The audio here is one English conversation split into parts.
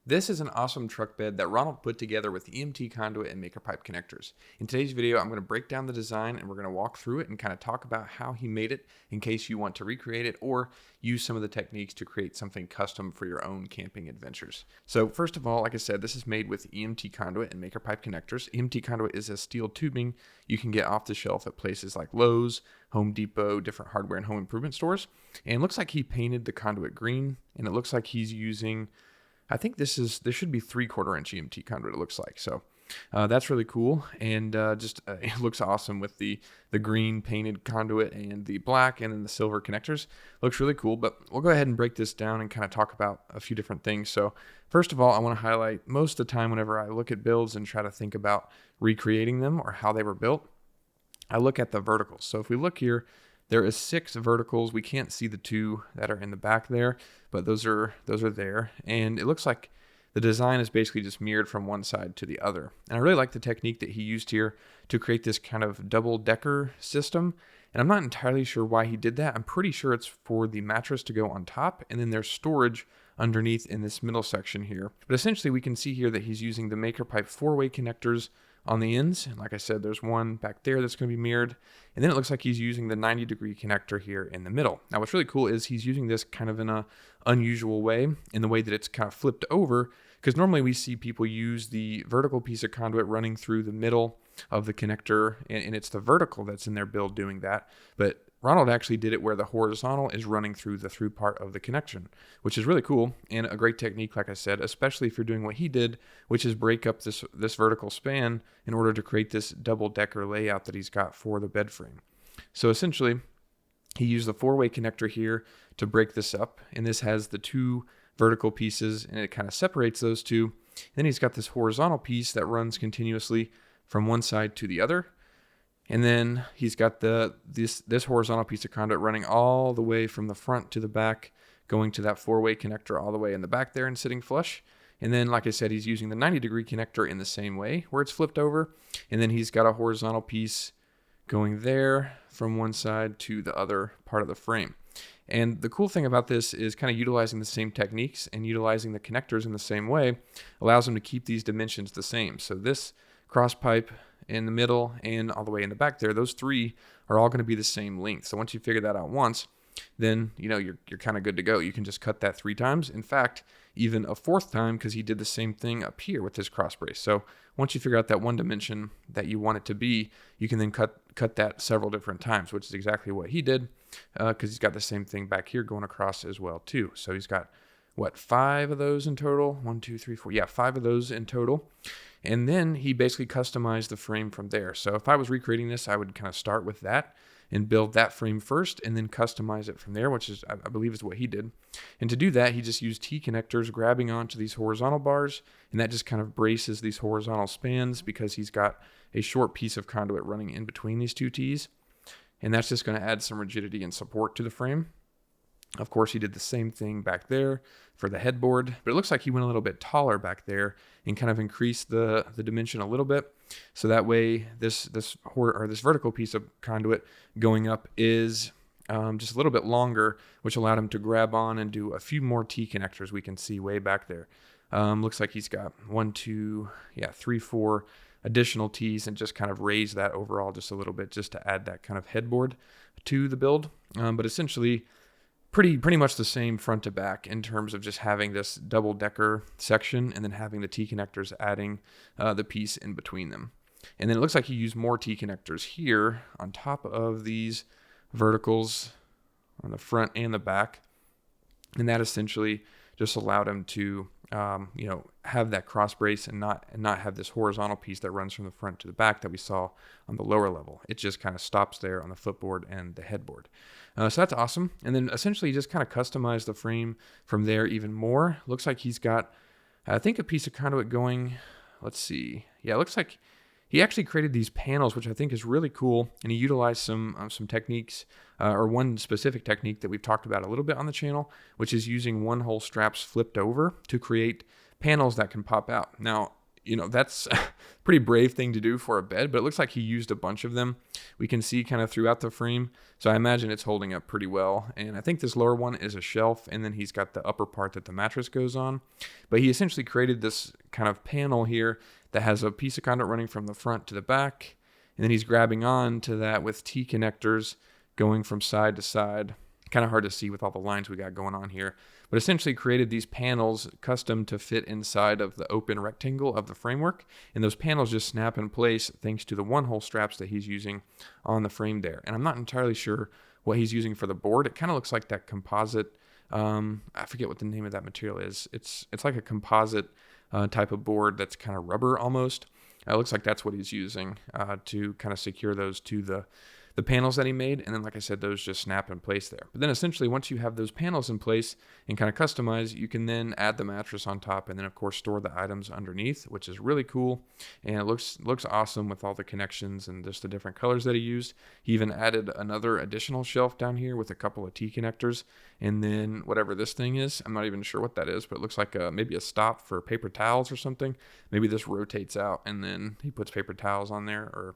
This is an awesome truck bed that Ronald put together with EMT conduit and maker pipe connectors. In today's video, I'm going to break down the design and we're going to walk through it and kind of talk about how he made it in case you want to recreate it or use some of the techniques to create something custom for your own camping adventures. So first of all, like I said, this is made with EMT conduit and maker pipe connectors. EMT conduit is a steel tubing you can get off the shelf at places like Lowe's, Home Depot, different hardware and home improvement stores. And it looks like he painted the conduit green, and it looks like he's using, I think this should be 3/4 inch EMT conduit, it looks like. So that's really cool. And it looks awesome with the green painted conduit and the black and then the silver connectors. Looks really cool, but we'll go ahead and break this down and kind of talk about a few different things. So first of all, I want to highlight most of the time whenever I look at builds and try to think about recreating them or how they were built, I look at the verticals. So if we look here, there is 6 verticals. We can't see the 2 that are in the back there, but those are there. And it looks like the design is basically just mirrored from one side to the other. And I really like the technique that he used here to create this kind of double-decker system. And I'm not entirely sure why he did that. I'm pretty sure it's for the mattress to go on top, and then there's storage underneath in this middle section here. But essentially, we can see here that he's using the maker pipe 4-way connectors on the ends. And like I said, there's one back there that's going to be mirrored. And then it looks like he's using the 90-degree connector here in the middle. Now, what's really cool is he's using this kind of in a unusual way, in the way that it's kind of flipped over, because normally we see people use the vertical piece of conduit running through the middle of the connector, and it's the vertical that's in their build doing that. But Ronald actually did it where the horizontal is running through the through part of the connection, which is really cool and a great technique, like I said, especially if you're doing what he did, which is break up this vertical span in order to create this double-decker layout that he's got for the bed frame. So essentially, he used the 4-way connector here to break this up, and this has the 2 vertical pieces, and it kind of separates those 2. Then he's got this horizontal piece that runs continuously from one side to the other. And then he's got this horizontal piece of conduit running all the way from the front to the back, going to that 4-way connector all the way in the back there and sitting flush. And then, like I said, he's using the 90-degree connector in the same way where it's flipped over. And then he's got a horizontal piece going there from one side to the other part of the frame. And the cool thing about this is kind of utilizing the same techniques and utilizing the connectors in the same way allows them to keep these dimensions the same. So this cross pipe in the middle and all the way in the back there, those 3 are all going to be the same length. So once you figure that out once, then you're kind of good to go. You can just cut that 3 times. In fact, even a 4th time, because he did the same thing up here with his cross brace. So once you figure out that one dimension that you want it to be, you can then cut that several different times, which is exactly what he did, because he's got the same thing back here going across as well too. So he's got 5 of those in total? 1, 2, 3, 4. Yeah, 5 of those in total. And then he basically customized the frame from there. So if I was recreating this, I would kind of start with that and build that frame first and then customize it from there, which is, I believe, is what he did. And to do that, he just used T connectors grabbing onto these horizontal bars, and that just kind of braces these horizontal spans because he's got a short piece of conduit running in between these 2 T's. And that's just going to add some rigidity and support to the frame. Of course, he did the same thing back there for the headboard, but it looks like he went a little bit taller back there and kind of increased the dimension a little bit. So that way, this vertical piece of conduit going up is just a little bit longer, which allowed him to grab on and do a few more T connectors we can see way back there. Looks like he's got 1, 2, 3, 4 additional T's and just kind of raise that overall just a little bit just to add that kind of headboard to the build. But essentially, pretty much the same front to back in terms of just having this double-decker section and then having the T connectors adding the piece in between them. And then it looks like he used more T connectors here on top of these verticals on the front and the back. And that essentially just allowed him to have that cross brace and not have this horizontal piece that runs from the front to the back that we saw on the lower level. It just kind of stops there on the footboard and the headboard. So that's awesome. And then essentially just kind of customize the frame from there even more. Looks like he's got, I think, a piece of conduit going, let's see. Yeah, it looks like he actually created these panels, which I think is really cool. And he utilized some techniques, or one specific technique that we've talked about a little bit on the channel, which is using 1-hole straps flipped over to create panels that can pop out. Now, that's a pretty brave thing to do for a bed, but it looks like he used a bunch of them. We can see kind of throughout the frame. So I imagine it's holding up pretty well. And I think this lower one is a shelf, and then he's got the upper part that the mattress goes on. But he essentially created this kind of panel here that has a piece of conduit running from the front to the back. And then he's grabbing on to that with T connectors going from side to side. Kind of hard to see with all the lines we got going on here, but essentially created these panels custom to fit inside of the open rectangle of the framework. And those panels just snap in place thanks to the one-hole straps that he's using on the frame there. And I'm not entirely sure what he's using for the board. It kind of looks like that composite. I forget what the name of that material is. It's like a composite type of board that's kind of rubber almost. It looks like that's what he's using to kind of secure those to the panels that he made. And then, like I said, those just snap in place there. But then essentially, once you have those panels in place and kind of customize, you can then add the mattress on top and then, of course, store the items underneath, which is really cool. And it looks awesome with all the connections and just the different colors that he used. He even added another additional shelf down here with a couple of T connectors. And then whatever this thing is, I'm not even sure what that is, but it looks like maybe a stop for paper towels or something. Maybe this rotates out and then he puts paper towels on there, or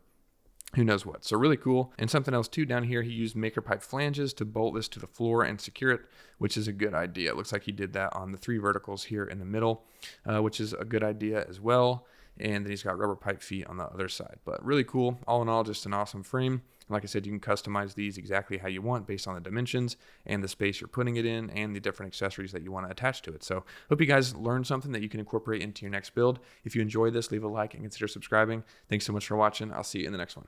who knows what. So really cool. And something else too, down here, he used maker pipe flanges to bolt this to the floor and secure it, which is a good idea. It looks like he did that on the 3 verticals here in the middle, which is a good idea as well. And then he's got rubber pipe feet on the other side. But really cool. All in all, just an awesome frame. Like I said, you can customize these exactly how you want based on the dimensions and the space you're putting it in and the different accessories that you want to attach to it. So hope you guys learned something that you can incorporate into your next build. If you enjoyed this, leave a like and consider subscribing. Thanks so much for watching. I'll see you in the next one.